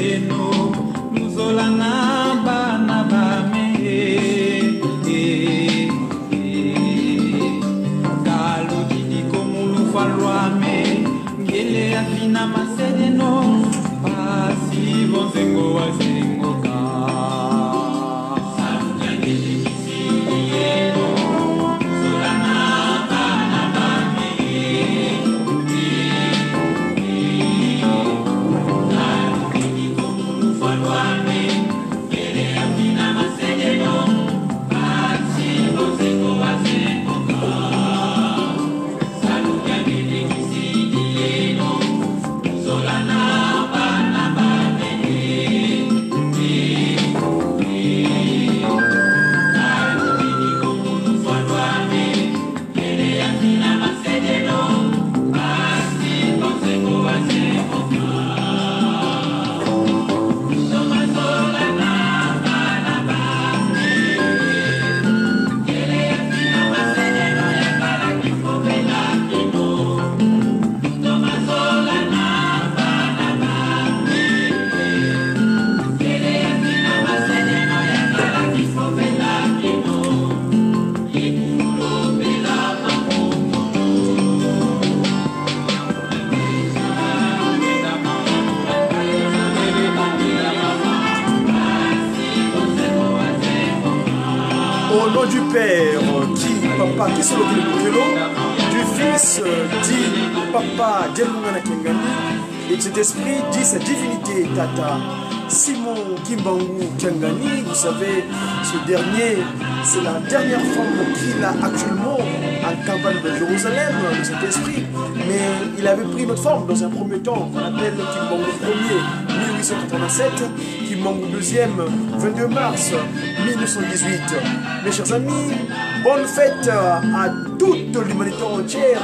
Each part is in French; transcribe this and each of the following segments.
Masedeno, Muzolana Banabame, Galo Didi Komulu Faluame, Gele Afina Masedeno, Pasi Vonzengo Wazengo Ka. Au nom du Père, qui papa, qui c'est le du Fils, dit papa, Djelungana Kengani, et de cet esprit dit sa divinité, Tata Simon Kimbangu Kengani. Vous savez, ce dernier, c'est la dernière forme qu'il a actuellement en campagne de Jérusalem, de cet esprit. Mais il avait pris notre forme dans un premier temps, qu'on appelle Kimbangu Ier, 1887, Kimbangu deuxième, 22 mars 1918. Mes chers amis, bonne fête à toute l'humanité entière.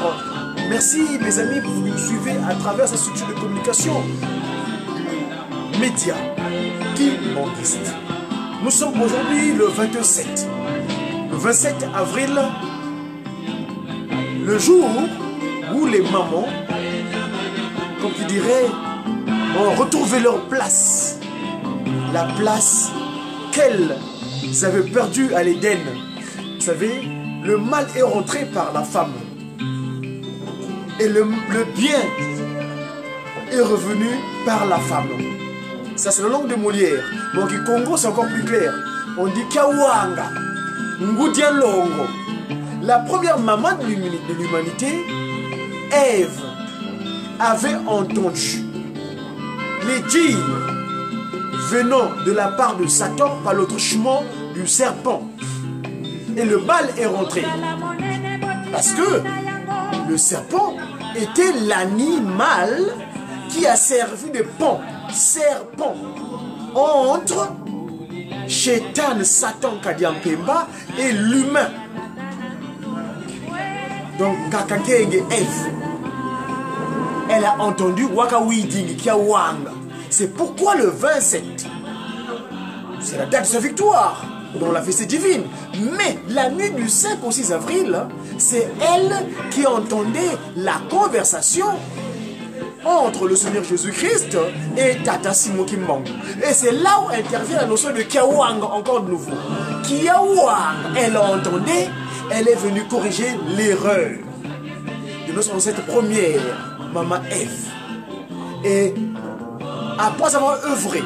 Merci mes amis pour nous suivre à travers ces structures de communication médias Kimbanguiste. Nous sommes aujourd'hui le 27. Le 27 avril, le jour où les mamans, comme tu dirais, ont retrouvé leur place. La place qu'elles avaient perdue à l'Éden. Vous savez, le mal est rentré par la femme. Et le bien est revenu par la femme. Ça, c'est la langue de Molière. Donc, au Congo, c'est encore plus clair. On dit Kawanga, Ngudia Longo. La première maman de l'humanité, Ève, avait entendu les dires venant de la part de Satan par le truchement du serpent. Et le mal est rentré. Parce que le serpent était l'animal qui a servi de pont, serpent, entre Chétan, Satan, Kadiampemba et l'humain. Donc, Kakakenge Ève, elle a entendu Wakawiding Kiawanga. C'est pourquoi le 27, c'est la date de sa victoire dans la fête divine. Mais la nuit du 5 au 6 avril, c'est elle qui entendait la conversation entre le Seigneur Jésus-Christ et Tata Simon Kimbangu. Et c'est là où intervient la notion de Kiawang, encore de nouveau. Kiawang, elle entendait, elle est venue corriger l'erreur de notre ancêtre première, Maman Ève. Et après avoir œuvré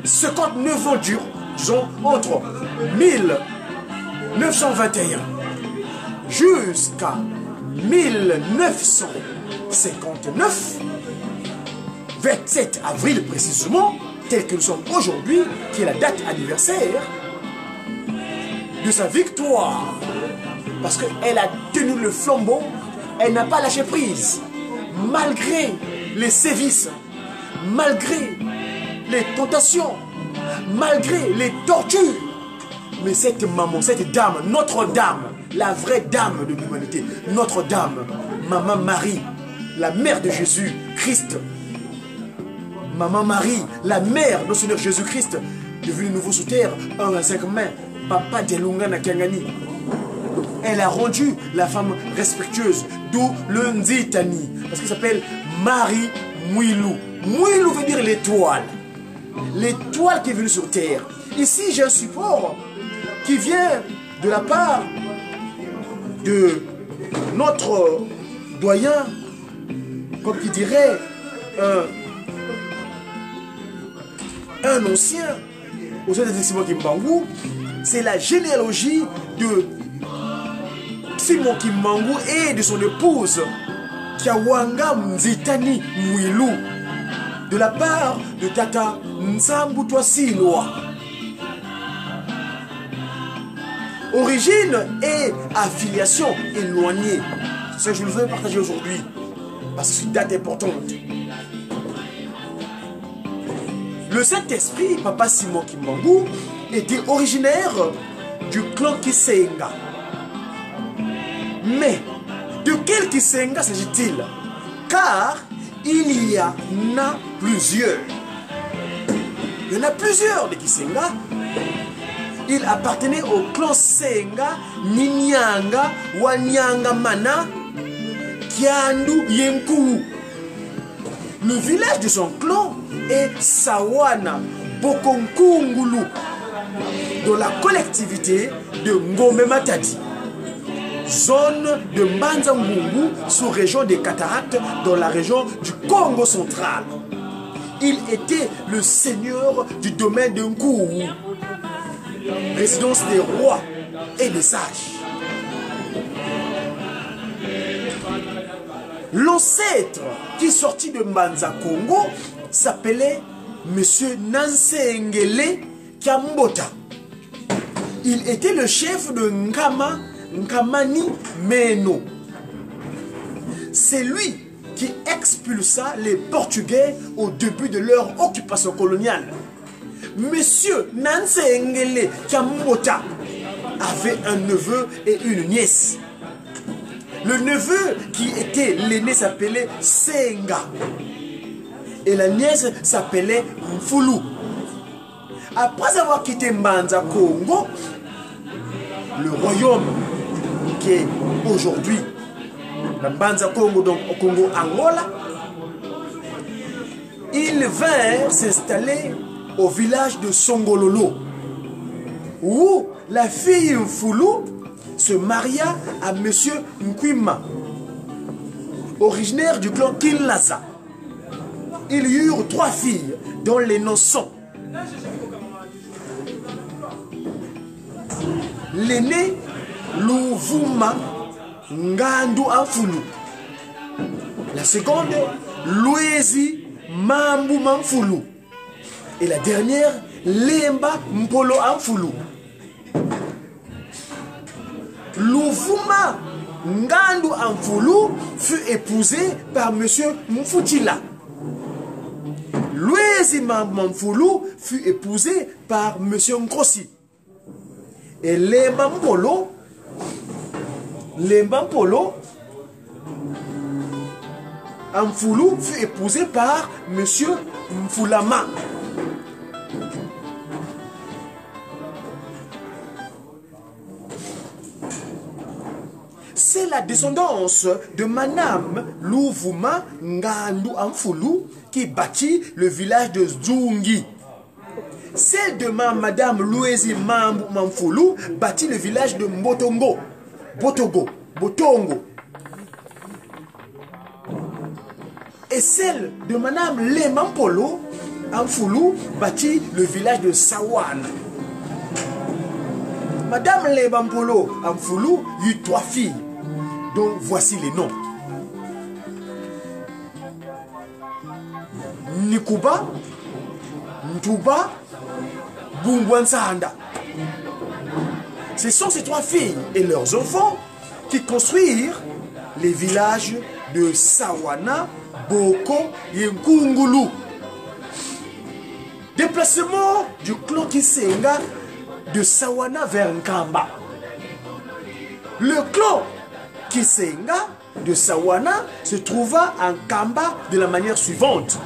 59 ans dur, disons entre 1921 jusqu'à 1959, 27 avril précisément, tel que nous sommes aujourd'hui, qui est la date anniversaire de sa victoire. Parce qu'elle a tenu le flambeau, elle n'a pas lâché prise, malgré les sévices, malgré les tentations, malgré les tortures. Mais cette maman, cette dame, notre dame, la vraie dame de l'humanité, notre dame, Maman Marie, la mère de Jésus-Christ, Maman Marie, la mère de Seigneur Jésus-Christ, devenue nouveau sous terre, un à 5 mains, Papa Djelungana Kengani. Elle a rendu la femme respectueuse, d'où le Nzitani, parce qu'elle s'appelle Marie Mouilou, Mwilou veut dire l'étoile. L'étoile qui est venue sur terre. Ici, j'ai un support qui vient de la part de notre doyen, comme qui dirait un ancien au sein de Simon Kimbangu. C'est la généalogie de Simon Kimbangu et de son épouse Kiawanga Mzitani Mwilou, de la part de Tata Nsambu Twasilwa. Origine et affiliation éloignée. C'est ce que je veux partager aujourd'hui, parce que c'est une date importante. Le Saint-Esprit, Papa Simon Kimbangu, était originaire du clan Kisenga. Mais de quel Kisenga s'agit-il? Car il y en a plusieurs. Il y en a plusieurs de Kisenga. Il appartenait au clan Senga, Ninyanga, Wanyanga Mana, Kiandu Yenkou. Le village de son clan est Sawana Bokonkungulu, dans la collectivité de Ngome Matadi, zone de Mbanza-Ngungu, sous-région des Cataractes, dans la région du Congo central. Il était le seigneur du domaine de Nkourou, résidence des rois et des sages. L'ancêtre qui sortit de Mbanza Congo s'appelait Monsieur Nansengele Kiambota. Il était le chef de Nkamani Meno. C'est lui qui expulsa les Portugais au début de leur occupation coloniale. Monsieur Nansengele Kiambota avait un neveu et une nièce. Le neveu qui était l'aîné s'appelait Senga et la nièce s'appelait Mfulu. Après avoir quitté Mbanza Congo, le royaume qui est aujourd'hui la Mbanza Congo, donc au Congo Angola, ils vinrent s'installer au village de Songololo, où la fille Mfulu se maria à Monsieur Nkwima, originaire du clan Kinlaza. Ils eurent 3 filles, dont les noms sont l'aînée Louvuma Ngandu Amfulu, la seconde Louezi Mambu Mamfulu et la dernière Lemba Mpolo Amfulu. Louvuma Ngandu Amfulu fut épousée par Monsieur Mfutila. Louezi Mamfulu fut épousée par Monsieur Nkossi. Et Lemba Mpolo Amfulu fut épousée par Monsieur Mfulama. C'est la descendance de Madame Louvuma Ngandu Amfulu qui bâtit le village de Zungi. Celle de Madame Louezi Mambu Mamfulu bâtit le village de Botongo. Et celle de Madame Lemampolo Amfulu bâtit le village de Sawana. Madame Lemampolo Amfulu eut 3 filles, dont voici les noms. Nikuba, Ntuba, Bungwansanda. Ce sont ces 3 filles et leurs enfants qui construisirent les villages de Sawana, Boko et Nkungulu. Déplacement du clan Kisenga de Sawana vers Nkamba. Le clan Kisenga de Sawana se trouva en Nkamba de la manière suivante.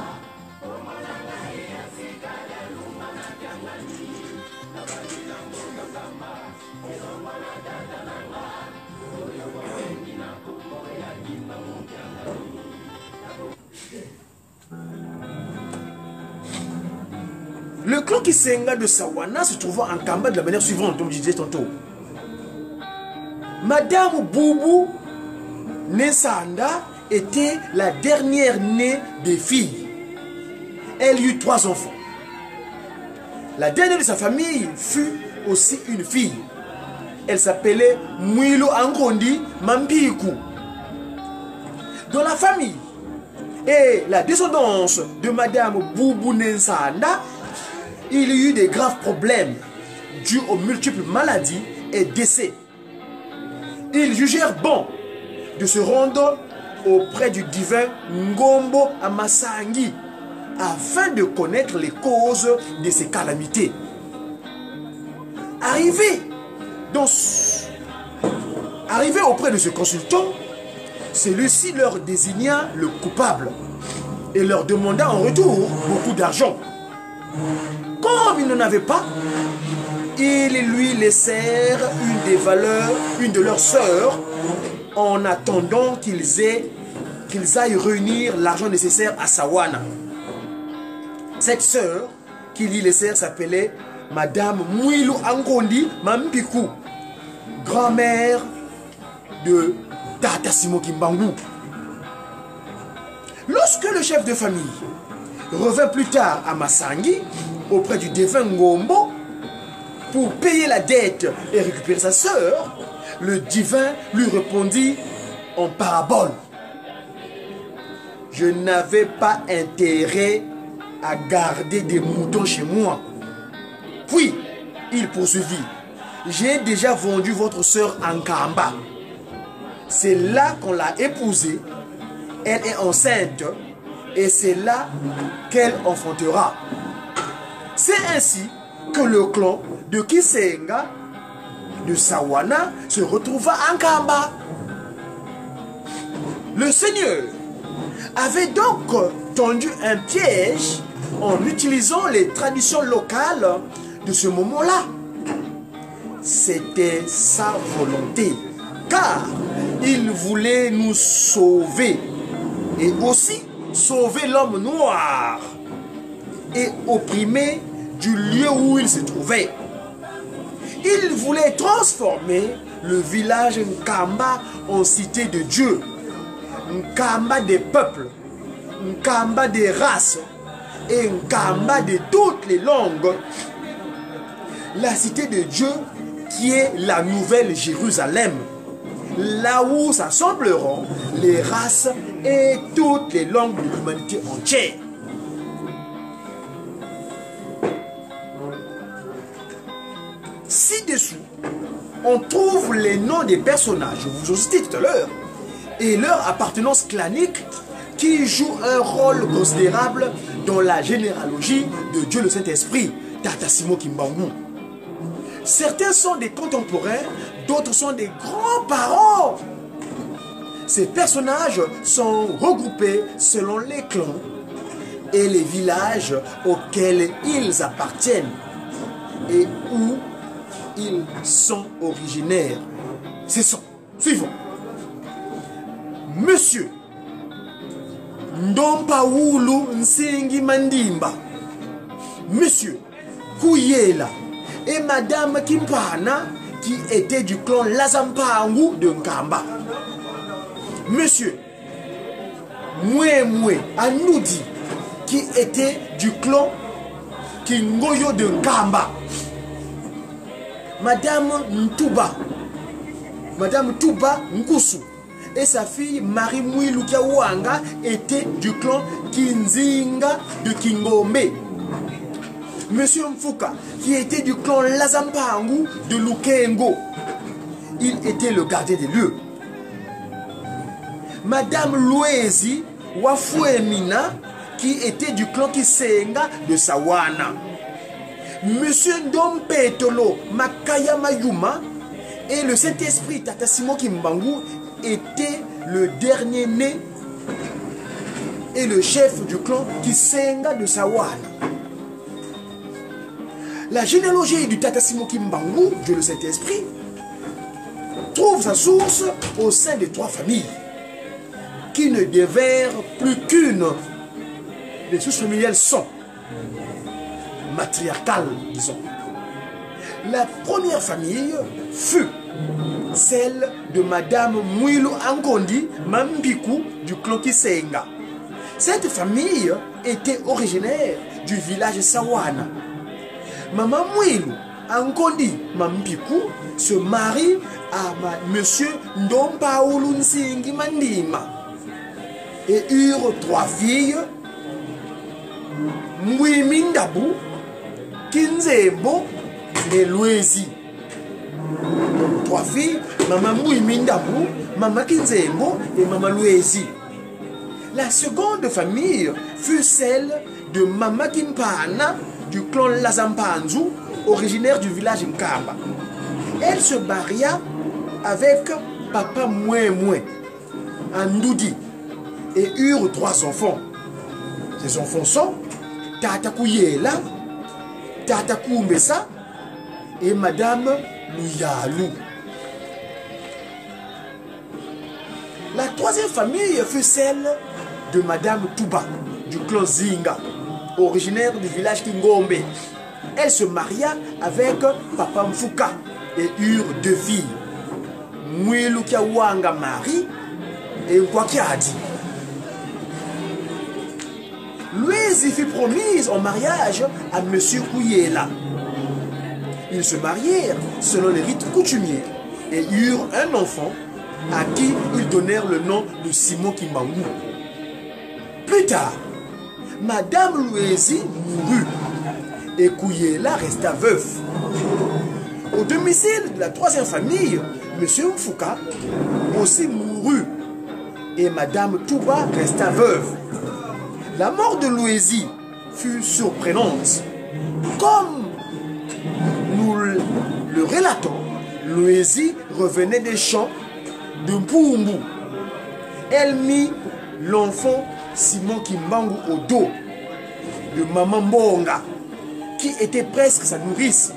Le clan Kisenga de Sawana se trouvant en Kamba de la manière suivante, comme je disais tantôt. Madame Boubou Nesanda était la dernière née des filles. Elle eut 3 enfants. La dernière de sa famille fut aussi une fille. Elle s'appelait Mwilo Angondi Mampiku. Dans la famille et la descendance de Madame Boubou Nesanda, il y eut des graves problèmes dus aux multiples maladies et décès. Ils jugèrent bon de se rendre auprès du divin Ngombo Amasangi afin de connaître les causes de ces calamités. Arrivé auprès de ce consultant, celui-ci leur désigna le coupable et leur demanda en retour beaucoup d'argent. Comme ils n'en avaient pas, ils lui laissèrent une de leurs sœurs en attendant qu'ils aillent réunir l'argent nécessaire à Sawana. Cette sœur qu'ils lui laissèrent s'appelait Madame Mwilu Angondi Mampiku, grand-mère de Tata Simo Kimbangu. Lorsque le chef de famille revint plus tard à Masangi auprès du défunt Ngombo pour payer la dette et récupérer sa sœur, le divin lui répondit en parabole: je n'avais pas intérêt à garder des moutons chez moi. Puis il poursuivit: j'ai déjà vendu votre sœur en Kamba. C'est là qu'on l'a épousée. Elle est enceinte et c'est là qu'elle enfantera. C'est ainsi que le clan de Kisenga de Sawana se retrouva en Kamba. Le Seigneur avait donc tendu un piège en utilisant les traditions locales de ce moment-là. C'était sa volonté, car il voulait nous sauver et aussi sauver l'homme noir et opprimé du lieu où il se trouvait. Il voulait transformer le village Nkamba en cité de Dieu, Nkamba des peuples, Nkamba des races et Nkamba de toutes les langues. La cité de Dieu qui est la nouvelle Jérusalem, là où s'assembleront les races et toutes les langues de l'humanité entière. Ci-dessous, on trouve les noms des personnages, je vous ai cité tout à l'heure, et leur appartenance clanique qui jouent un rôle considérable dans la généalogie de Dieu le Saint-Esprit, Tata Simo Kimbangu. Certains sont des contemporains, d'autres sont des grands-parents. Ces personnages sont regroupés selon les clans et les villages auxquels ils appartiennent et où ils sont originaires. Ce sont suivants: Monsieur Ndompaoulu Nsengi Mandimba, Monsieur Kouyela et Madame Kimpana qui était du clan Lazampangu de Nkamba. Monsieur Mouemoué Anoudi qui était du clan Kingoyo de Nkamba. Madame Ntouba, Madame Touba Nkusu et sa fille Marie Mwilu Kiawanga étaient du clan Kinzinga de Kingombe. Monsieur Mfuka qui était du clan Lazampangu de Lukengo. Il était le gardien des lieux. Madame Louezi Wafuemina qui était du clan Kisenga de Sawana. Monsieur Ndompetolo Makaya Mayuma et le Saint-Esprit Tata Simo Kimbangu était le dernier né et le chef du clan Kisenga de Sawana. La généalogie du Tata Simo Kimbangu, Dieu le Saint-Esprit, trouve sa source au sein des 3 familles qui ne devinrent plus qu'une. Les sources familiales sont matriarcale, disons. La première famille fut celle de Madame Mwilu Ankondi Mambiku du clan Kisenga. Cette famille était originaire du village Sawana. Maman Mwilu Ankondi Mambiku se marie à Monsieur Ndompaoulu Nsingi Mandima et eurent 3 filles, Mwimindabu, Kinzembo et Louezi. Donc 3 filles, Maman Mwimindabu, Maman Kinzembo et Maman Louezi. La seconde famille fut celle de Maman Kimpana du clan Lazampanzu, originaire du village Nkamba. Elle se maria avec Papa Moué Andoudi et eurent 3 enfants. Ces enfants sont Tata Kouyela, Tata Koumbessa et Madame Louyalou. La 3e famille fut celle de Madame Touba du clan Zinga, originaire du village Kingombe. Elle se maria avec Papa Mfuka et eurent 2 filles, Mwilu Kiawanga Marie et Nkwakiadi. Louise fut promise en mariage à Monsieur Kouyela. Ils se marièrent selon les rites coutumiers et eurent un enfant à qui ils donnèrent le nom de Simon Kimbangu. Plus tard, Madame Louise mourut et Kouyela resta veuf. Au domicile de la 3e famille, Monsieur Mfuka aussi mourut et Madame Touba resta veuve. La mort de Louezi fut surprenante. Comme nous le relatons, Louezi revenait des champs de Mpumbu. Elle mit l'enfant Simon Kimbangu au dos de Maman Mbonga, qui était presque sa nourrice.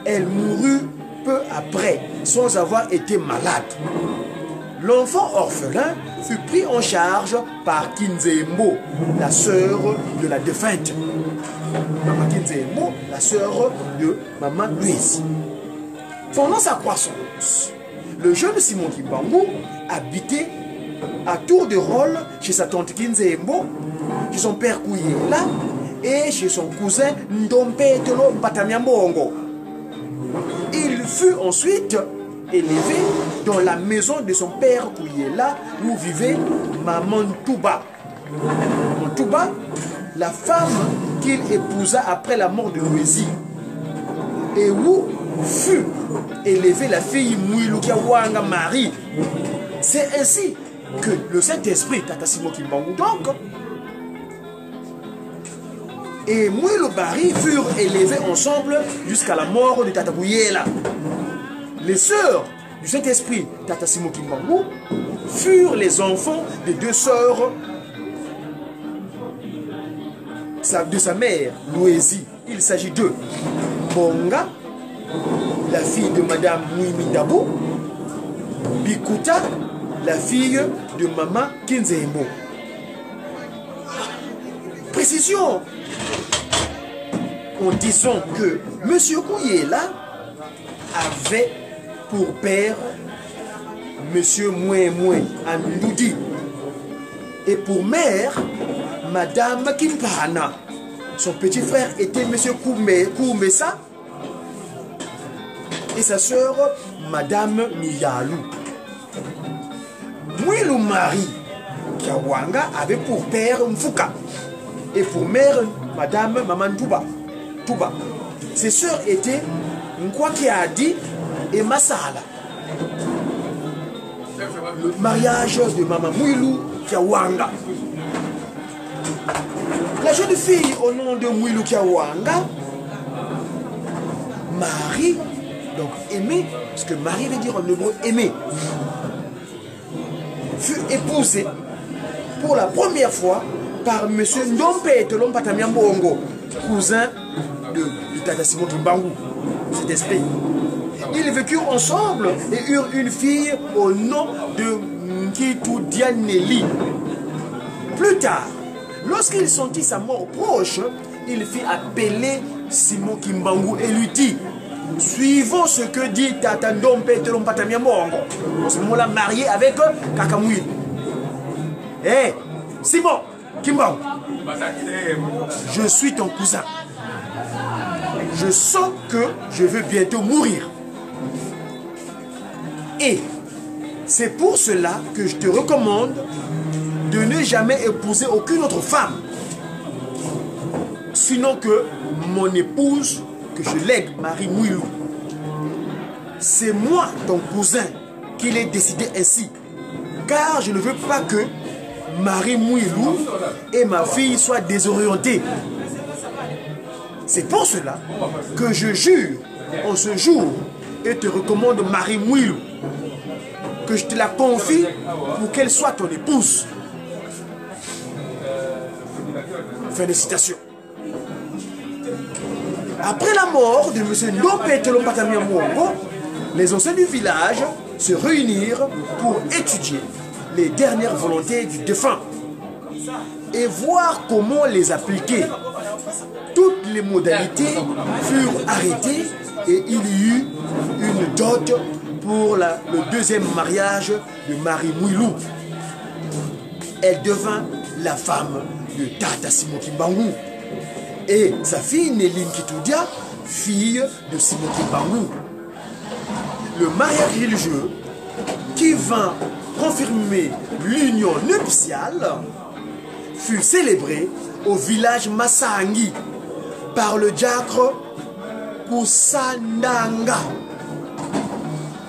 Elle mourut peu après, sans avoir été malade. L'enfant orphelin fut pris en charge par Kinzembo, la sœur de la défunte. Maman Kinzembo, la sœur de Maman Louise. Pendant sa croissance, le jeune Simon Kimbangu habitait à tour de rôle chez sa tante Kinzembo, chez son père Kouyela et chez son cousin Ndompetelo Batamiambongo. Il fut ensuite élevé dans la maison de son père Kouyela où vivait Maman Touba. Maman Touba, la femme qu'il épousa après la mort de Louezi, et où fut élevée la fille Mwilu Kiawanga Marie. C'est ainsi que le Saint-Esprit, Tata Simon Kimbangu donc, et Mwilu Bari furent élevés ensemble jusqu'à la mort de Tata Kouyela. Les sœurs du Saint-Esprit, Tata Simon Kimbangu, furent les enfants des 2 sœurs de sa mère, Louezi. Il s'agit de Bonga, la fille de Madame Mouimindabo, Bikuta, la fille de Maman Kinzembo. Précision en disant que Monsieur Kouyela avait pour père Monsieur Moué Andoudi et pour mère Madame Kimpana. Son petit frère était Monsieur Koumbessa et sa sœur Madame Miyalou. Mwilu Marie Kiawanga avait pour père Mfuka et pour mère Madame Maman Touba. Ses sœurs étaient Nkwakiadi et Masala. Le mariage de Maman Mwilu Kiawanga. La jeune fille au nom de Mwilu Kiawanga, Marie, donc aimée, parce que Marie veut dire en hébreu aimée, fut épousée pour la première fois par M. Ndompetelo Batamiambongo, cousin de Tata Simon Kimbangu, cet esprit. Ils vécurent ensemble et eurent une fille au nom de Nkitu Dianelli. Plus tard, lorsqu'il sentit sa mort proche, il fit appeler Simon Kimbangu et lui dit, suivons ce que dit Tata Ndompe Telompatami Mbongo. En ce moment-là, marié avec Kakamouil. Hé, Simon Kimbangu, je suis ton cousin. Je sens que je vais bientôt mourir. Et c'est pour cela que je te recommande de ne jamais épouser aucune autre femme. Sinon que mon épouse, que je lègue, Marie Mouilou. C'est moi, ton cousin, qui l'ai décidé ainsi. Car je ne veux pas que Marie Mouilou et ma fille soient désorientées. C'est pour cela que je jure en ce jour et te recommande Marie Mouilou, que je te la confie pour qu'elle soit ton épouse. Fin de citation. Après la mort de M. Ndompe Telompatami Mbongo, les anciens du village se réunirent pour étudier les dernières volontés du défunt et voir comment les appliquer. Toutes les modalités furent arrêtées et il y eut une dot pour le deuxième mariage de Marie Mouilou. Elle devint la femme de Tata Simon Kimbangu et sa fille Néline Kitoudia, fille de Simon Kimbangu. Le mariage religieux qui vint confirmer l'union nuptiale fut célébré au village Massangi par le diacre Kusandanga.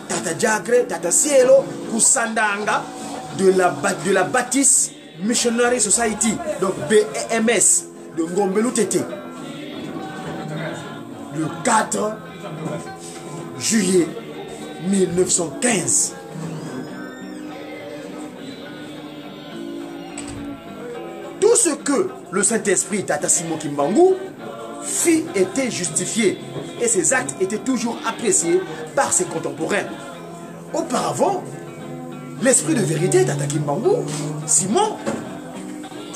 Tata Diacre, Tata Cielo Kusandanga de la Baptiste Missionary Society, donc BMS de Ngombelu Tété. Le 4 juillet 1915. Tout ce que le Saint-Esprit, Tata Simon Kimbangu, fit était justifié et ses actes étaient toujours appréciés par ses contemporains. Auparavant, l'esprit de vérité, Tata Kimbangu, Simon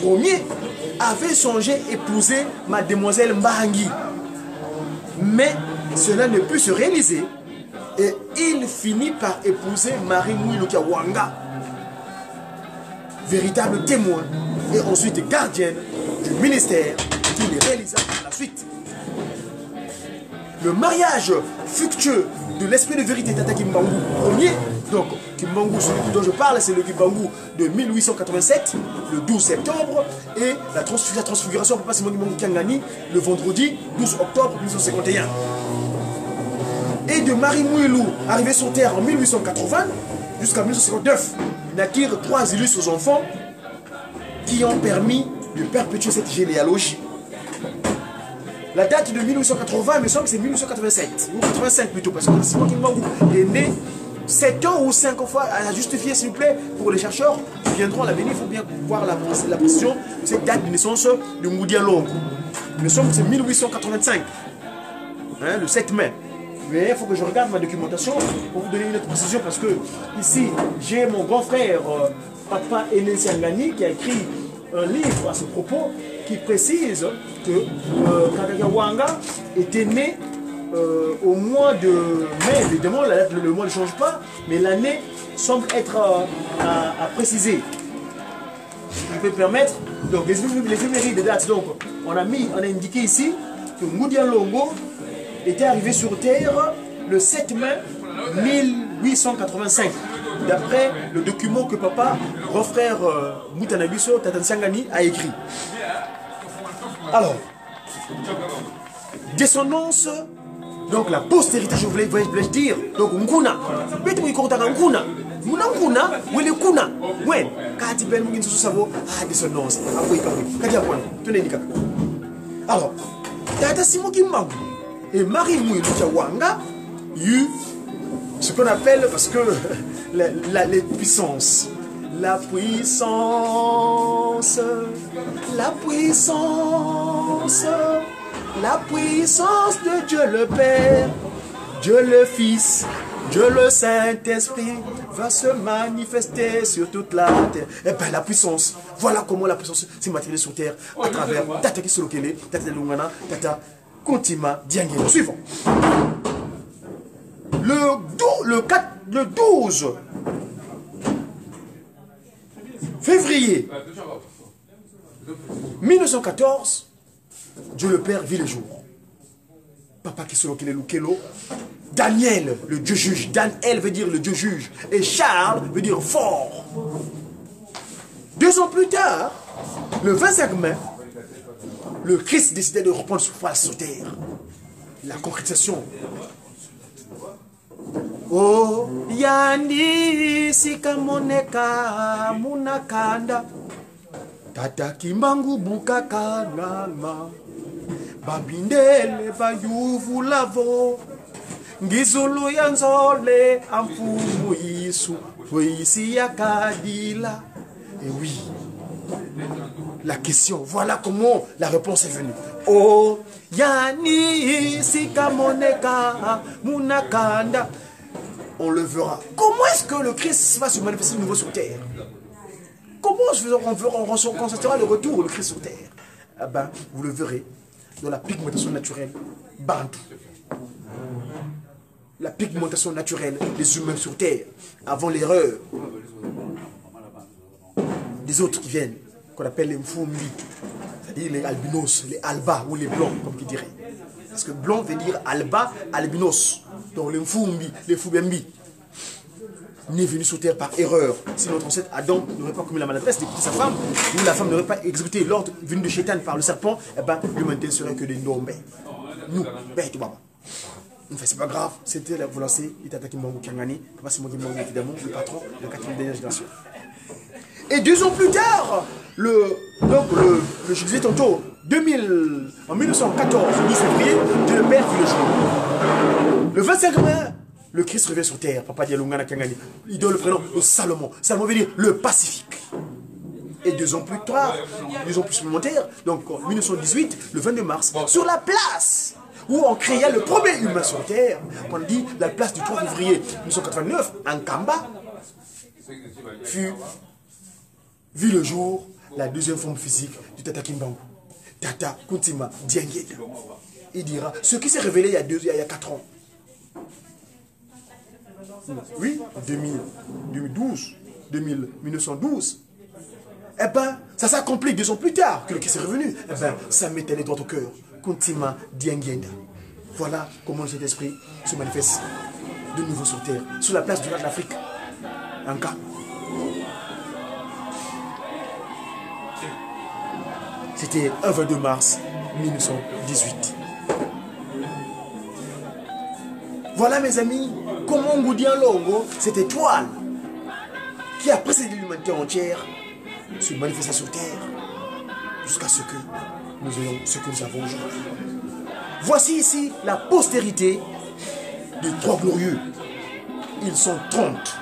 Ier, avait songé épouser mademoiselle Mbahangi. Mais cela ne put se réaliser et il finit par épouser Marie Mouilou Kiawanga, véritable témoin et ensuite gardienne du ministère qui les réalisa par la suite. Le mariage fructueux de l'esprit de vérité Tata Kimbangu Ier, donc Kimbangu, celui dont je parle, c'est le Kimbangu de 1887, le 12 septembre, et la transfiguration Papa Simon Kimbangu Kiangani, le vendredi 12 octobre 1951. Et de Marie Mouilou, arrivée sur terre en 1880 jusqu'à 1959, naquirent 3 illustres enfants qui ont permis de perpétuer cette généalogie. La date de 1880, me semble que c'est 1887, ou 85 plutôt, parce que Simon Kimbangu est né 7 ans ou 5 fois à justifier, s'il vous plaît, pour les chercheurs qui viendront à l'avenir. Il faut bien voir la précision de cette date de naissance de Ngoudia Longo. Il me semble que c'est 1885, hein, le 7 mai. Mais il faut que je regarde ma documentation pour vous donner une autre précision, parce que ici, j'ai mon grand frère, Papa Ené Siangani, qui a écrit un livre à ce propos, qui précise que Kakagawanga était né au mois de mai. Évidemment, le mois ne change pas, mais l'année semble être à préciser. Ça peut permettre, donc les éphémérides de dates, donc on a indiqué ici que Ngoudia Longo était arrivé sur terre le 7 mai 1885, d'après le document que papa, grand frère Moutanabiso Tatansiangani a écrit. Alors, descendance, donc la postérité, je voulais dire, donc Nkuna, Nkuna, descendance, alors, Tata Simon Kimbangu et Marie Mouilou Kiawanga eu ce qu'on appelle, parce que les puissances, la puissance de Dieu le Père, Dieu le Fils Dieu le Saint-Esprit va se manifester sur toute la terre. Eh bien, la puissance, voilà comment la puissance s'est matérialisée sur terre à travers Tata Kisolokele, Tata Lungana, Tata Kontima Diangé. Suivant. Le 12 février 1914, Dieu le Père vit le jour. Papa Kisolokele Lukelo, Daniel, le Dieu juge. Daniel veut dire le Dieu juge. Et Charles veut dire fort. 2 ans plus tard, le 25 mai, le Christ décidait de reprendre son place sur terre. La concrétisation. Oh, Yandi Sikamoneka Munakanda Tata Kimbangu Bukakanama Babindele Bayuvu Lavo Ngizulu Yanzole Amfumu Yisu Foisi Yakadila. Et oui, la question, voilà comment la réponse est venue. Oh, Yani Sikamoneka Munakanda. On le verra. Comment est-ce que le Christ va se manifester de nouveau sur terre? Comment on constatera le retour du Christ sur terre? Eh ben, vous le verrez dans la pigmentation naturelle bantou. La pigmentation naturelle des humains sur terre, avant l'erreur des autres qui viennent, qu'on appelle les Mfumbi, c'est-à-dire les albinos, les albas ou les blancs, comme qui dirait. Parce que blanc veut dire alba, albinos. Donc les Mfumbi, les Fubembi, n'est venu sur terre par erreur. Si notre ancêtre Adam n'aurait pas commis la maladresse d'écouter sa femme, ou la femme n'aurait pas exécuté l'ordre venu de Shaitan par le serpent, eh ben l'humanité ne serait que des nombres. Nous, ben tout baba. Enfin, c'est pas grave, c'était la volonté, il t'a attaqué Mwangu Kangani, Papa Simon Mwangu évidemment, le patron de la 4e dernière génération. Et 2 ans plus tard, je disais tantôt, en 1914, le 12 février, Dieu le Père vit le jour. Le 25 mai, le Christ revient sur terre, Papa Dialungana Kangani. Il donne le prénom de Salomon. Salomon veut dire le Pacifique. Et 2 ans plus tard, 2 ans plus supplémentaires, donc en 1918, le 22 mars, sur la place où on créa le premier humain sur terre, on dit la place du 3 février 1989, en Kamba, vit le jour la 2e forme physique du Tata Kimbangu, Tata Kontima Diangé. Il dira ce qui s'est révélé il y a 4 ans. Oui, 1912. Eh bien, ça s'accomplit 2 ans plus tard que le Christ est revenu. Eh bien, ça mettait les doigts au cœur. Kontima Diangenda. Voilà comment cet esprit se manifeste de nouveau sur terre, sur la place du roi de l'Afrique. En cas. C'était un 22 mars 1918. Voilà mes amis, comment Ngoudian Longo, cette étoile qui a précédé l'humanité entière, se manifesta sur terre jusqu'à ce que nous ayons ce que nous avons aujourd'hui. Voici ici la postérité des 3 glorieux. Ils sont 30.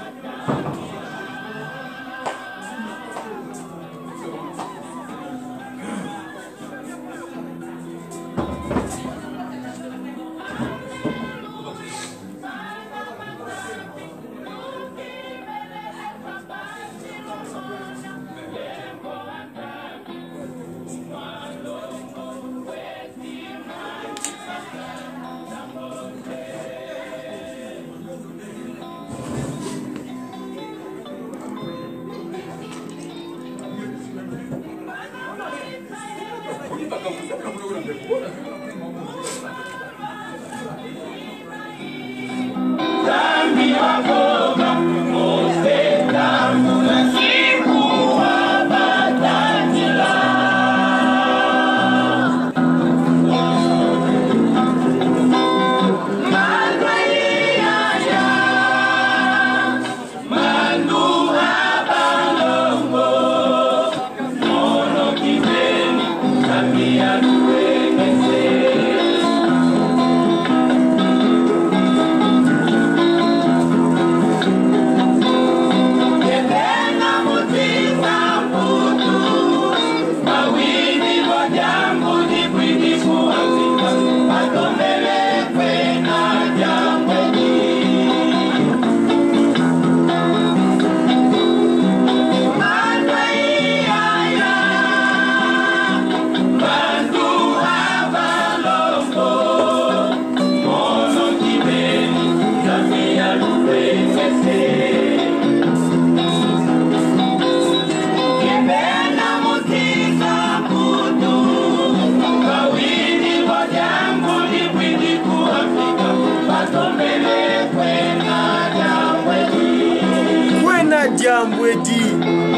dit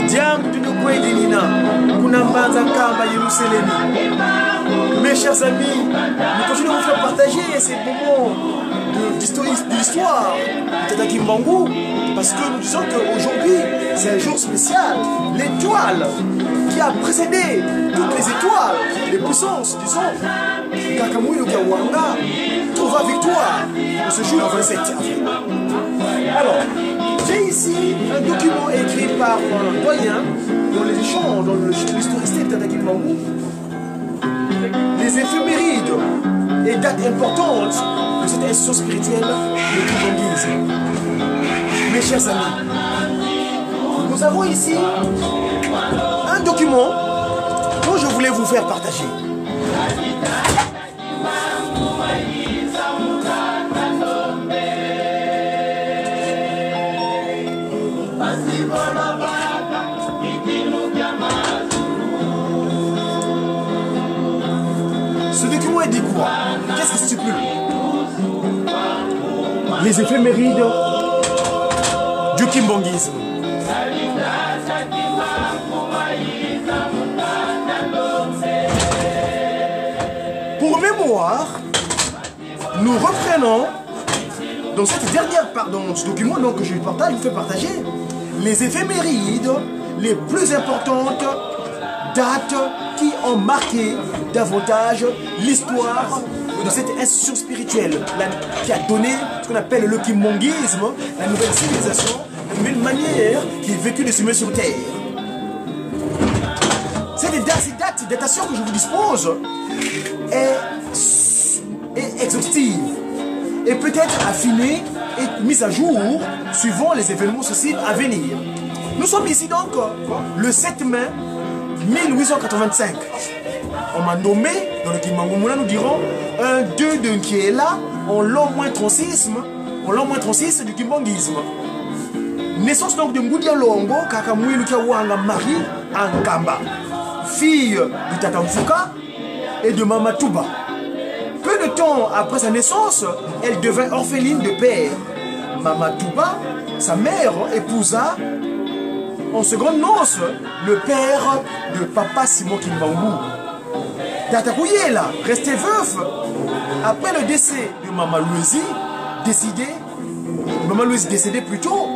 Diam Tunukwenina, Kunambanza Kamba Yerusalemi. Mes chers amis, nous continuons à vous faire partager ces moments de l'histoire de Tata Kimbangu, parce que nous disons qu'aujourd'hui c'est un jour spécial. L'étoile qui a précédé toutes les étoiles, les puissances, disons, Kakamouille Kawanga trouva victoire en ce jour 27 avril. Alors, j'ai ici un document écrit par un doyen dans les échanges, dans l'historicité de Tata Kimbangu, les éphémérides et dates importantes de cette institution spirituelle de Kimbanguisme. Mes chers amis, nous avons ici un document dont je voulais vous faire partager. Ce document dit quoi? Qu'est-ce qu'il stipule? Les éphémérides du Kimbanguisme. Pour mémoire, nous reprenons dans cette dernière part de ce document donc, que je vous fais partager les éphémérides les plus importantes dates qui ont marqué davantage l'histoire de cette institution spirituelle qui a donné ce qu'on appelle le Kimbanguisme, la nouvelle civilisation, la nouvelle manière qui est vécue de se mettre sur terre. Cette datation que je vous dispose est exhaustive et peut être affinée et mise à jour suivant les événements sociaux à venir. Nous sommes ici donc le 7 mai 1885. On m'a nommé dans le Kimbangu, nous dirons un 2 de Nkiela en l'an moins 36 du Kimbanguisme. Naissance donc de Ngoudia Longo, Kakamouille Lukiawanga Marie Ankamba, fille de Tata Mfuka et de Mama Touba. Peu de temps après sa naissance, elle devint orpheline de père. Mama Touba, sa mère, épousa en seconde noce le père de Papa Simon Kimbangu. Tata Kouyela, resté veuf, après le décès de Mama Louisi, décédé plus tôt,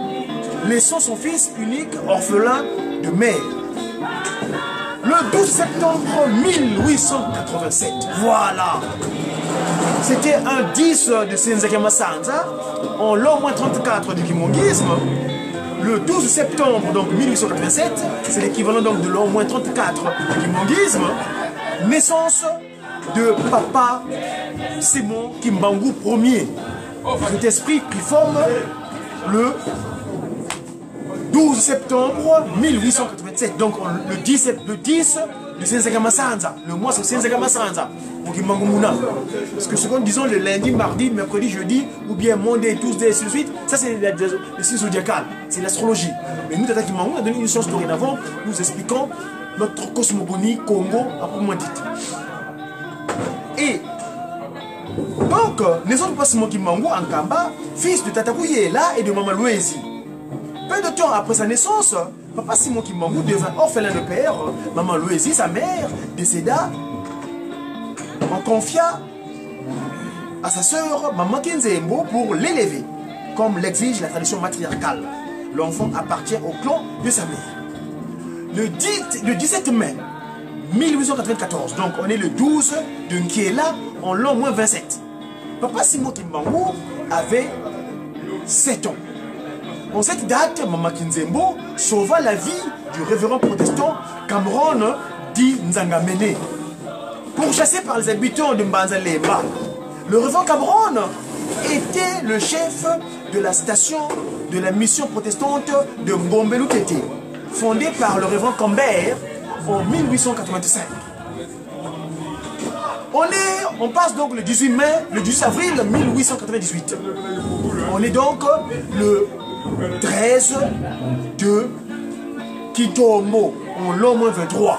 laissant son fils unique orphelin de mère. Le 12 septembre 1887, voilà, c'était un 10 de Senzakama Sanza, en l'an moins 34 du Kimbanguisme. Le 12 septembre donc 1887, c'est l'équivalent donc de l'an moins 34 du Kimbanguisme, naissance de Papa Simon Kimbangu Ier, cet esprit qui forme le 12 septembre 1887, donc le 10 de Senzakama Sanza, le mois c'est Senzakama Sanza pour Kimbangu Muna. Parce que ce qu'on disons le lundi, mardi, mercredi, jeudi, ou bien Monday, Tuesday, et ainsi de suite, ça c'est le signe zodiacal, c'est l'astrologie. Mais nous, Tata Kimbangu, on a donné une science dorénavant, nous expliquons notre cosmogonie Congo à proprement dit. Et donc, naissance de Papa Simon Kimbangu Ankamba, fils de Tata Kouyela et de Mama Louisi. Peu de temps après sa naissance, Papa Simon Kimbangu devint orphelin de père. Maman Louisi, sa mère, décéda. On confia à sa sœur Maman Kinzembo pour l'élever, comme l'exige la tradition matriarcale. L'enfant appartient au clan de sa mère. Le 17 mai 1894, donc on est le 12 de Nkiela en l'an moins 27. Papa Simon Kimbangu avait 7 ans. En cette date, Mama Kinzembo sauva la vie du révérend protestant Cameron dit Nzangamene. Pourchassé par les habitants de Mbanzalemba, le révérend Cameron était le chef de la station de la mission protestante de Ngombelu Tete, fondée par le révérend Cambert en 1885. On passe donc le 18 avril 1898. On est donc le 13 de Kitombo en l'an moins 23.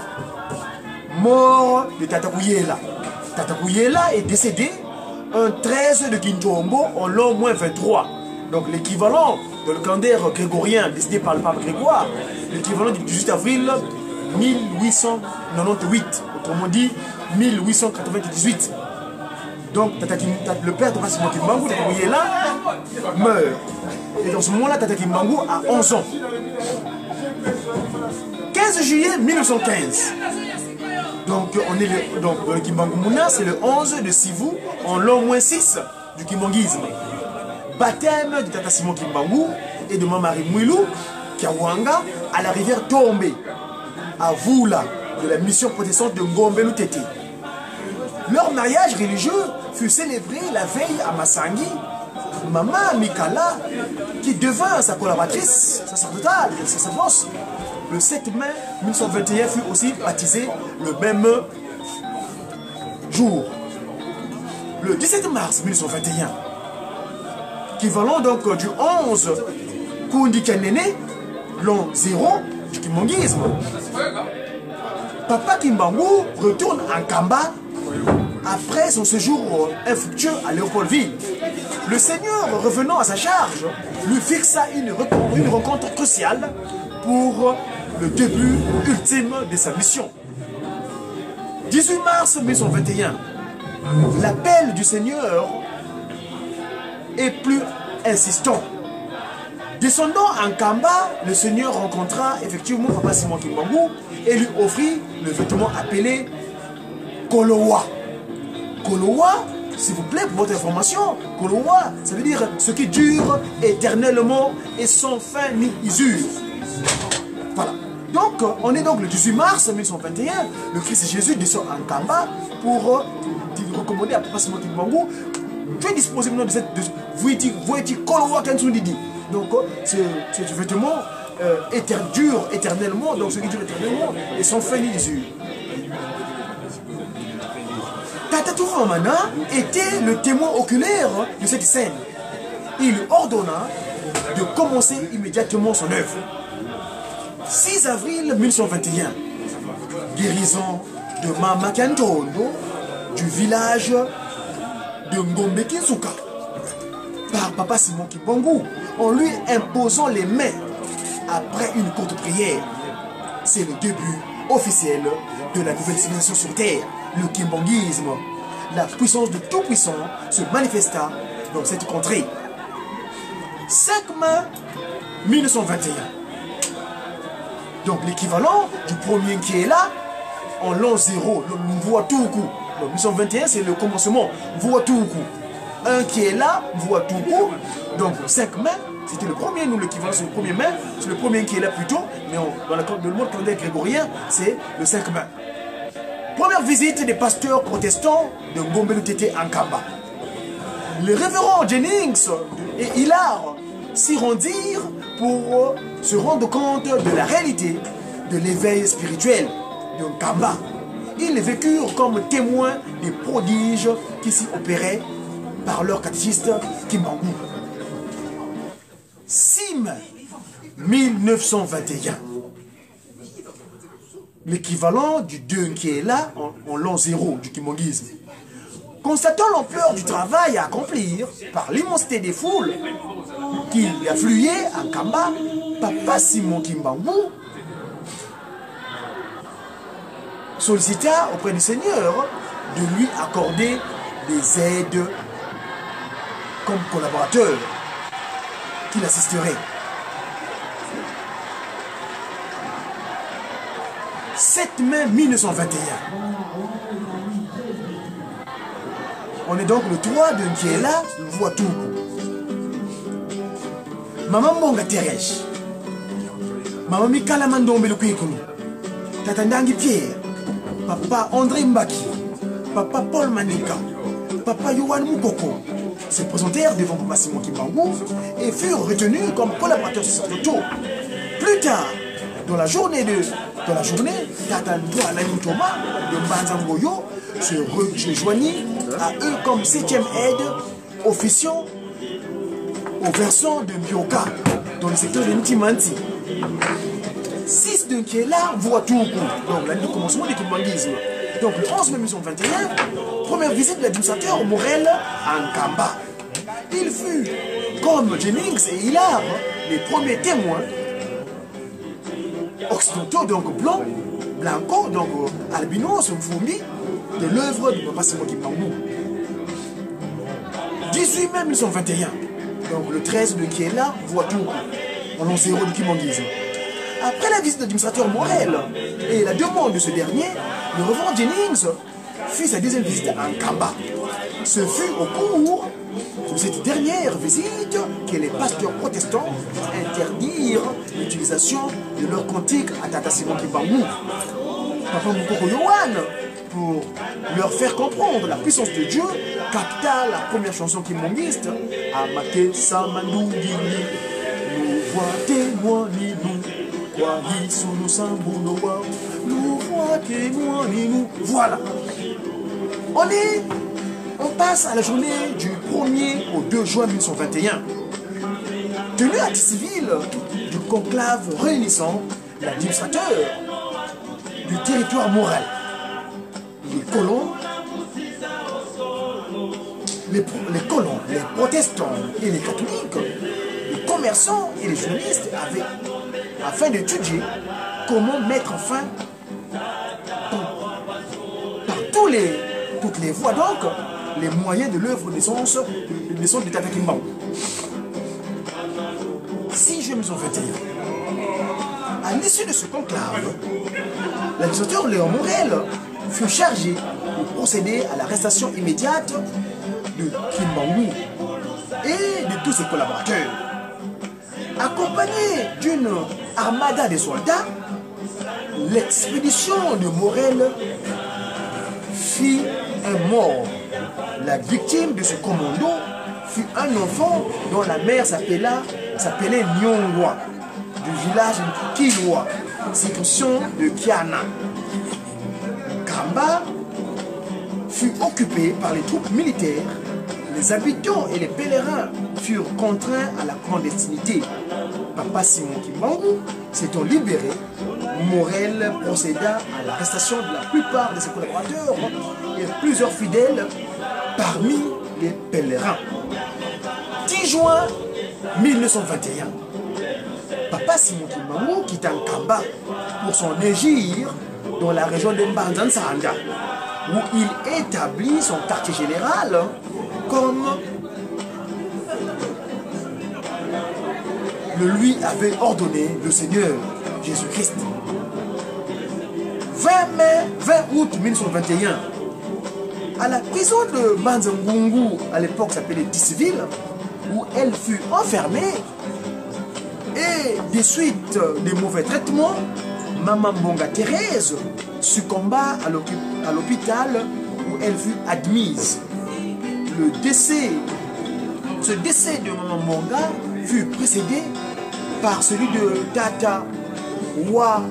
Mort de Tata Kouyela. Tata Kouyela est décédé un 13 de Kintombo en l'an moins 23. Donc l'équivalent de le calendrier grégorien décidé par le pape Grégoire, l'équivalent du 18 avril 1898, autrement dit 1898. Donc le père de Papa Simon Kimbangu, il est là, meurt. Et dans ce moment-là, Tata Kimbangu a 11 ans. 15 juillet 1915. Donc, on est le Kimbangu Mouna, c'est le 11 de Sivu, en l'an moins 6 du Kimbanguisme. Baptême de Tata Simon Kimbangu et de Mamari Mouilou, Kiawanga, à la rivière Tombe, à Voula, de la mission protestante de Ngombe Lutete. Leur mariage religieux fut célébré la veille à Massangi. Maman Mikala, qui devint sa collaboratrice sacerdotale de sacerdoce, le 7 mai 1921 fut aussi baptisé le même jour. Le 17 mars 1921, équivalent donc du 11 Kundi Kanene, l'an 0 du Kimbanguisme. Papa Kimbangu retourne en Kamba après son séjour infructueux à Léopoldville. Le Seigneur, revenant à sa charge, lui fixa une rencontre cruciale pour le début ultime de sa mission. 18 mars 1921, l'appel du Seigneur est plus insistant. Descendant en Kamba, le Seigneur rencontra effectivement Papa Simon Kimbangu et lui offrit le vêtement appelé Kolowa. Kolowa, s'il vous plaît, pour votre information, Kolowa, ça veut dire ce qui dure éternellement et sans fin ni usure. Voilà. Donc, on est donc le 18 mars 1921, le Christ Jésus descend en Kamba pour recommander à Papa Simon Kimbangu, tu es disposé maintenant de cette voiti Kolowa Kansundidi. Donc, ce vêtement dure éternellement, donc ce qui dure éternellement et sans fin ni usure. Tata Touramana était le témoin oculaire de cette scène. Il ordonna de commencer immédiatement son œuvre. 6 avril 1921, guérison de Mama Kantondo du village de Ngombe Kinsuka par Papa Simon Kimbangu en lui imposant les mains après une courte prière. C'est le début officiel de la nouvelle civilisation sur terre, le Kimbanguisme. La puissance de Tout-Puissant se manifesta dans cette contrée. 5 mai 1921. Donc l'équivalent du premier qui est là, en l'an 0, le Mvuatuku. Donc 1921, c'est le commencement, Mvuatuku. Un qui est là, Mvuatuku. Donc 5 mai, c'était le premier, nous l'équivalent c'est le 1er mai, c'est le premier qui est là plutôt, mais dans le monde calendrier grégorien, c'est le 5 mai. Première visite des pasteurs protestants de Ngombe Lutete en Kamba. Les révérends Jennings et Hilar s'y rendirent pour se rendre compte de la réalité de l'éveil spirituel de Kamba. Ils vécurent comme témoins des prodiges qui s'y opéraient par leur catéchiste Kimbangu. 6 mai 1921. L'équivalent du 2 qui est là en l'an 0 du Kimbanguisme. Constatant l'ampleur du travail à accomplir par l'immensité des foules qui affluaient à Kamba, Papa Simon Kimbangu sollicita auprès du Seigneur de lui accorder des aides comme collaborateur qui l'assisterait. 7 mai 1921. On est donc le 3 de Nkiela, le Mvuatuku. Maman Mbonga Teresh. Maman Mikala Mandombe Lukwikulu. Tata Ndangi Pierre. Papa André Mbaki. Papa Paul Manika. Papa Yohan Moukoko se présentèrent devant Papa Simon Kimbangu et furent retenus comme collaborateurs sacerdotaux. Plus tard, dans la journée, Tata Ndwa Lanin Thomas de Mbanzangoyo se joignit à eux comme 7e aide officiant au versant de Mbioka dans le secteur de Ntimanti. 6 de Nkiela Mvuatuku, donc l'année de commencement du Kimbanguisme. Donc le 11 mai 1921, première visite de l'administrateur Morel en Kamba. Il fut, comme Jennings et Hilar, les premiers témoins occidentaux, donc blancs, blanco, donc albinos, mfumbi, de l'œuvre de Papa Simon Kimbangu. 18 mai 1921, donc le 13 de Kiela, Voitou, en l'an 0 de Kimbanguisme. Après la visite de l'administrateur Morel et la demande de ce dernier, le reverend Jennings fit sa deuxième visite à Nkamba. Ce fut au cours de cette dernière visite que les pasteurs protestants interdirent l'utilisation de leur cantique à Tata Simon Kimbangu, Papa Mukoko Yohan, pour leur faire comprendre la puissance de Dieu, capta la première chanson kimbanguiste, Amake Samandungini, nous voit témoigner nous, quoi nous sambunoa, nous voit témoigner nous. Voilà. On passe à la journée du 1er au 2 juin 1921. Tenu à civil du conclave réunissant l'administrateur du territoire moral, les colons, les protestants et les catholiques, les commerçants et les journalistes afin d'étudier comment mettre fin par toutes les voies, donc les moyens de l'œuvre de naissance de Tata Kimbangu. 6 juin 1921. À l'issue de ce conclave, l'administrateur Léon Morel fut chargé de procéder à l'arrestation immédiate de Kimbangu et de tous ses collaborateurs. Accompagné d'une armada de soldats, l'expédition de Morel fit un mort. La victime de ce commando fut un enfant dont la mère s'appelait Nyongwa, du village de Kilwa, circonscription de Kiana. Kamba fut occupé par les troupes militaires. Les habitants et les pèlerins furent contraints à la clandestinité. Papa Simon Kimbangu s'étant libéré, Morel procéda à l'arrestation de la plupart de ses collaborateurs et plusieurs fidèles parmi les pèlerins. 10 juin 1921, Papa Simon Kimbangu quitta Nkamba pour son égir dans la région de Mbanza-Nsanda, où il établit son quartier général comme le lui avait ordonné le Seigneur Jésus-Christ. 20 août 1921, à la prison de Manzangungu, à l'époque s'appelait Tisville, où elle fut enfermée, et des suites des mauvais traitements, Maman Mbonga Thérèse succomba à l'hôpital où elle fut admise. Ce décès de Maman Mbonga fut précédé par celui de Tata Wa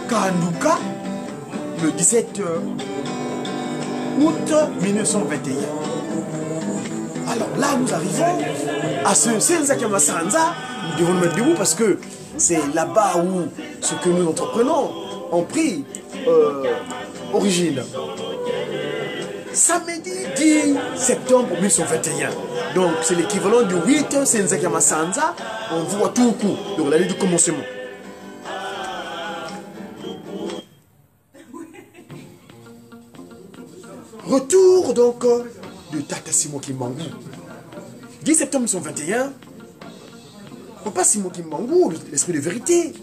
Kanduka le 17 août 1921. Alors là, nous arrivons à ce Senzaka Masanza. Nous devons nous mettre debout parce que c'est là-bas où ce que nous entreprenons ont pris origine. Samedi 10 septembre 1921. Donc c'est l'équivalent du 8 Senzaka Masanza. On voit tout au coup. Donc l'année du commencement. Retour donc de Tata Simon Kimbangu. 10 septembre 1921, Papa Simon Kimbangu, l'esprit de vérité,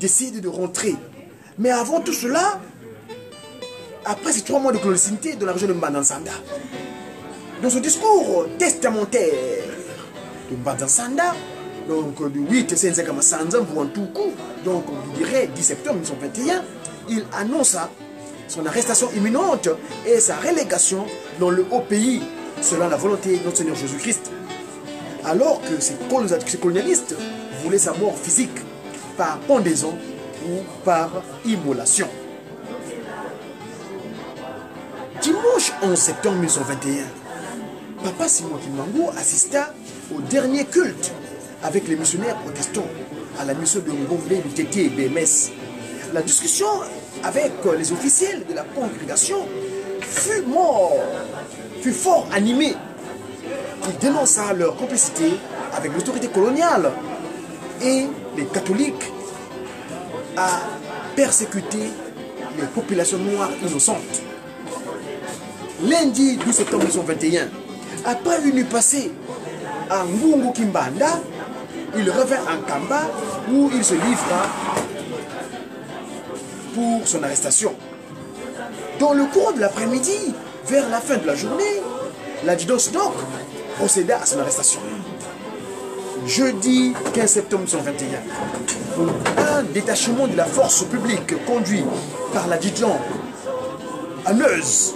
décide de rentrer. Mais avant tout cela, après ces 3 mois de clandestinité dans la région de Mbanza-Nsanda, dans ce discours testamentaire de Mbanza-Nsanda, donc du 8 Senzaka Masanza, donc on dirait 10 septembre 1921, il annonça son arrestation imminente et sa relégation dans le haut pays, selon la volonté de notre Seigneur Jésus-Christ. Alors que ces colonialistes voulaient sa mort physique par pendaison ou par immolation. Dimanche 11 septembre 1921, Papa Simon Kimbangu assista au dernier culte avec les missionnaires protestants à la mission de Ngombe du Tété BMS. La discussion avec les officiels de la congrégation fut fort animée. Ils dénonça leur complicité avec l'autorité coloniale et les catholiques à persécuter les populations noires innocentes. Lundi 12 septembre 1921, après une nuit passée à Ngungu Kimbanda, il revint en Kamba où il se livra pour son arrestation. Dans le cours de l'après-midi, vers la fin de la journée, l'adjudant donc procéda à son arrestation. Jeudi 15 septembre 1921, un détachement de la force publique conduit par l'adjudant à Neuze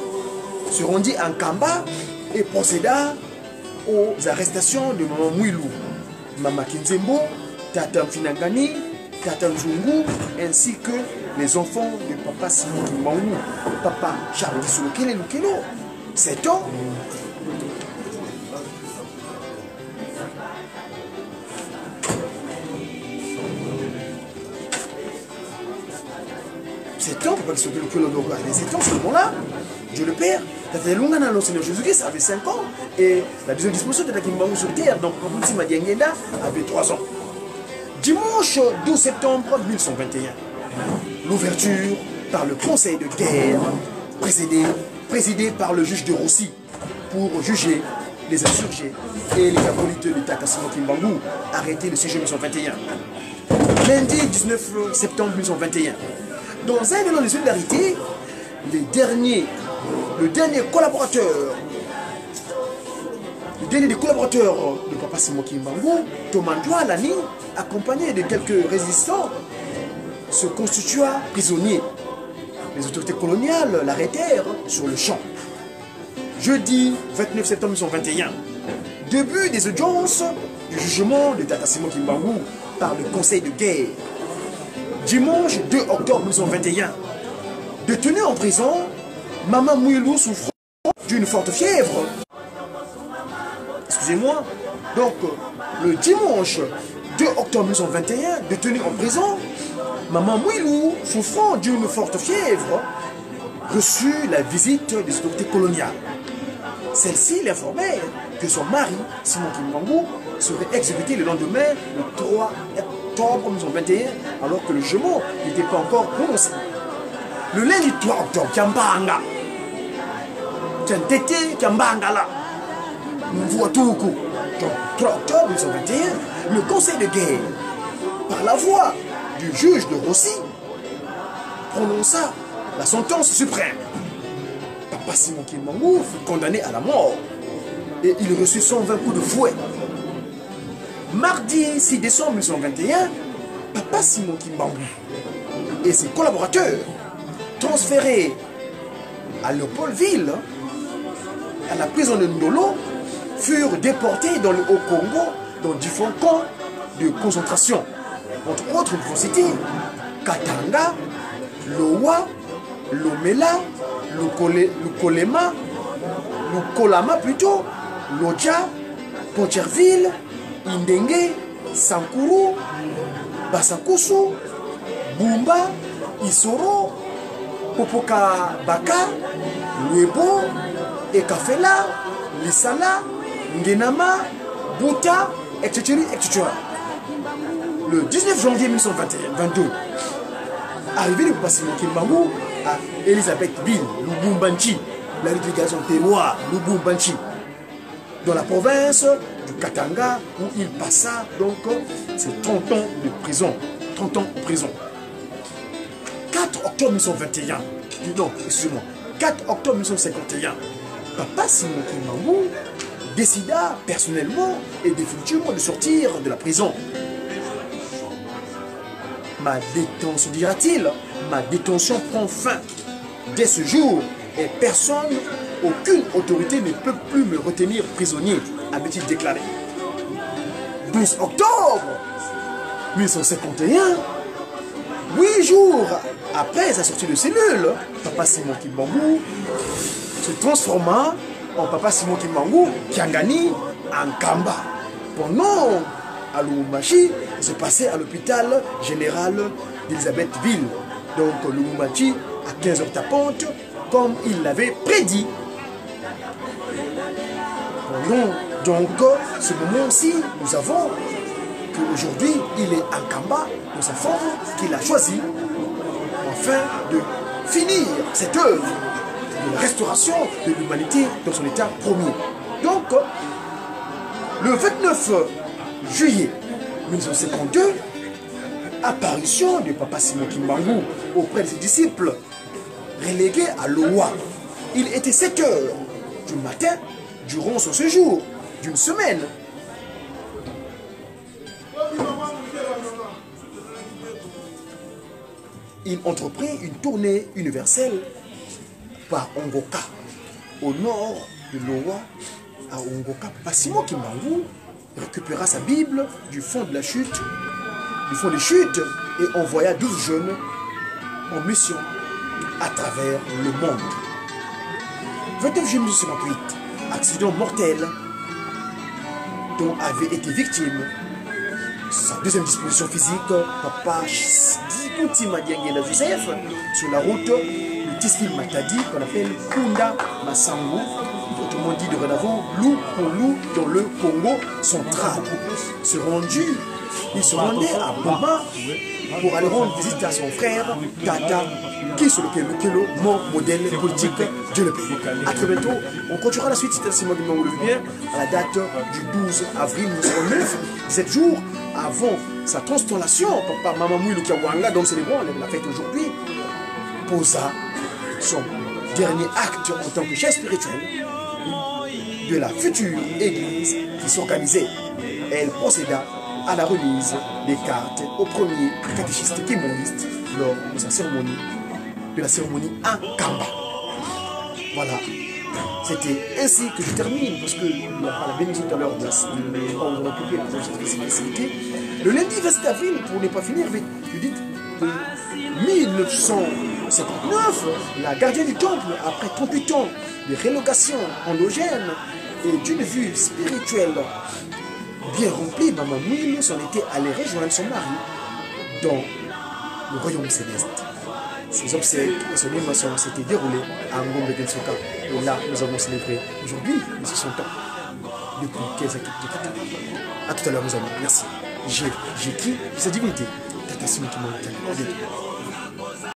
se rendit en Kamba et procéda aux arrestations de Maman Mouilou, Mama Kinzembo, Tata Mfinangani, Tata Nzungu, ainsi que les enfants de Papa Simon Kimbangu, Papa Charles Sulukele Lukelo. 7 ans. Papa Sulukele Lukelo, les 7 ans, ce moment-là, Dieu le Père, Tata Lungana, le Seigneur Jésus-Christ avait 5 ans, et la deuxième disposition de Tata Kimbangu sur terre, donc Papa Madiangenda avait 3 ans. Dimanche 12 septembre 1921, l'ouverture par le conseil de guerre présidé par le juge de Rossi pour juger les insurgés et les acolytes de Tata Simon Kimbangu arrêtés le 6 juin 1921. Lundi 19 septembre 1921, dans un élan de solidarité, le dernier des collaborateurs de Papa Simon Kimbangu, Thomas Doualani, accompagné de quelques résistants, se constitua prisonnier. Les autorités coloniales l'arrêtèrent sur le champ. Jeudi 29 septembre 1921, début des audiences du jugement de Tata Simon Kimbangu par le conseil de guerre. Dimanche 2 octobre 1921, détenu en prison, Maman Mouilou souffrant d'une forte fièvre. Excusez-moi. Donc, le dimanche 2 octobre 1921, détenu en prison, Maman Mouilou, souffrant d'une forte fièvre, reçut la visite des autorités coloniales. Celle-ci l'informait que son mari, Simon Kimbangu, serait exécuté le lendemain, le 3 octobre 1921, alors que le jugement n'était pas encore prononcé. Le lundi 3 octobre, Kiambanga, Tiantete, Kiambanga là, Mvuatuku, donc 3 octobre 1921, le conseil de guerre, par la voix du juge de Rossi, prononça la sentence suprême. Papa Simon Kimbangu fut condamné à la mort et il reçut 120 coups de fouet. Mardi 6 décembre 1921, Papa Simon Kimbangu et ses collaborateurs, transférés à Léopoldville, à la prison de Ndolo, furent déportés dans le Haut-Congo dans différents camps de concentration. Entre autres, il faut citer Katanga, Lowa, Lomela, Lukolama plutôt, Lodja, Poncherville, Indenge, Sankuru, Basakusu, Bumba, Isoro, Popoka Baka, Luebo, Ekafela, Lisala, Ngenama, Bouta, etc., etc. Le 19 janvier 1922, arrivé de Papa Simon Kimbangu à Elisabethville, Lubumbashi, la républication terroir Lubumbashi, dans la province du Katanga, où il passa donc ses 30 ans de prison. 30 ans en prison. 4 octobre 1921, non, excusez-moi, 4 octobre 1951, Papa Simon Kimbangu décida personnellement et définitivement de sortir de la prison. Ma détention, dira-t-il, ma détention prend fin dès ce jour et personne, aucune autorité ne peut plus me retenir prisonnier, avait-il déclaré. 12 octobre 1951, 8 jours après sa sortie de cellule, Papa Simon Kimbangu se transforma en Papa Simon Kimbangu Kiangani en Kamba. Pendant à Lubumbashi, se passait à l'hôpital général d'Elisabethville. Donc Lubumbashi à 15h tapante, comme il l'avait prédit. Pendant donc ce moment-ci, nous avons qu'aujourd'hui, il est à Kamba, dans sa forme qu'il a choisie, afin de finir cette œuvre de la restauration de l'humanité dans son état premier. Donc, le 29 juillet 1952, apparition de Papa Simon Kimbangu auprès de ses disciples, relégué à Loa. Il était 7 heures du matin durant son séjour d'une semaine. Il entreprit une tournée universelle par Ongoka, au nord de Loa, à Ongoka. Papa Simon Kimbangu récupéra sa Bible du fond de la chute, du fond des chutes, et envoya 12 jeunes en mission à travers le monde. 29 juillet 1958, accident mortel dont avait été victime sa deuxième disposition physique, Papa Dikuti Madiangela Joseph, sur la route du Tisfil Matadi, qu'on appelle Kunda Masangu, autrement dit dorénavant Lou Kolu dans le Congo central. Il se rendait à Boma pour aller rendre visite à son frère Tata, qui est mon modèle politique, Dieu le paie. A très bientôt, on continuera la suite, si moi vous le veux bien, à la date du 12 avril 1909, 17 jours avant sa transformation. Papa Maman Mouilou Kiawanga, dont célébrons la fête aujourd'hui, posa son dernier acte en tant que chef spirituel de la future église qui s'organisait. Elle procéda à la remise des cartes au premier catéchiste kimoniste lors de sa cérémonie, à Kamba. Voilà. C'était ainsi que je termine, parce que il n'y a pas la bénédiction tout à l'heure de on va occuper la spécificité. Le lundi 27 avril, pour ne pas finir, je dis de 1959, la gardienne du temple, après 38 ans de relégation endogène et d'une vue spirituelle bien remplie, Maman Mouilou s'en était allée rejoindre son mari dans le royaume céleste. Ses obsèques et son émotion s'étaient déroulées à Ngombe Gensoka. Et là, nous avons célébré aujourd'hui les 60 ans depuis 15 ans. A tout à l'heure, mes amis. Merci. J'ai qui sa divinité. Tata Simon Kimbangu.